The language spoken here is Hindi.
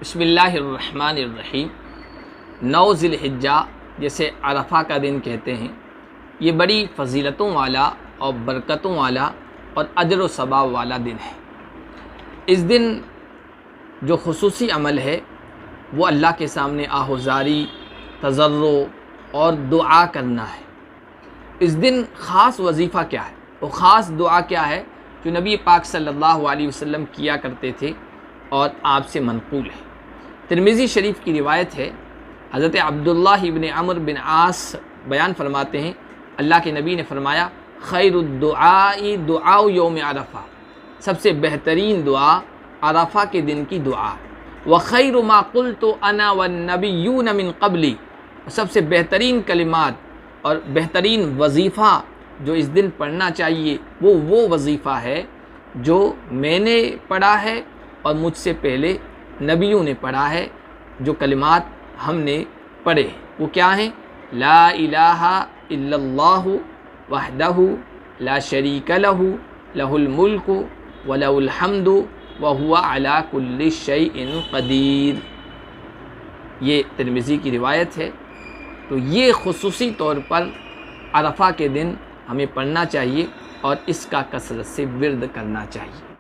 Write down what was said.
बिस्मिल्लाहिर्रहमानिर्रहीम। 9 ज़िलहिज्जा जैसे अरफ़ा का दिन कहते हैं, ये बड़ी फ़जीलतों वाला और बरकतों वाला और अजर व सवाब वाला दिन है। इस दिन जो खुसूसी अमल है वो अल्लाह के सामने आहुज़ारी, तज़र्रो और दुआ करना है। इस दिन ख़ास वजीफ़ा क्या है, वो ख़ास दुआ क्या है जो नबी पाक सल्लल्लाहु अलैहि वसल्लम किया करते थे और आपसे मनक़ूल है। तिरमिज़ी शरीफ की रिवायत है, हज़रत अब्दुल्लाह इब्न अमर बिन आस बयान फरमाते हैं, अल्लाह के नबी ने फरमाया, खैरुद्दुआई दुआउ यौम अरफ़ा, सबसे बेहतरीन दुआ अरफ़ा के दिन की दुआ। व खैरु मा क़ुल्तु अना वन्नबिय्यून मिन क़ब्ली, सबसे बेहतरीन कलिमात और बेहतरीन वजीफ़ा जो इस दिन पढ़ना चाहिए वो वजीफ़ा है जो मैंने पढ़ा है और मुझसे पहले नबियों ने पढ़ा है। जो कलिमात हमने पढ़े वो क्या हैं? ला इलाहा इल्लल्लाहु वहदहु ला शरीका लहु लहुल मुल्कु व लहुल हम्दु व हुवा अला कुल्लि शैइन क़दीर। ये तिरमिज़ी की रिवायत है। तो ये खुसूसी तौर पर अरफ़ा के दिन हमें पढ़ना चाहिए और इसका कसरत से विर्द करना चाहिए।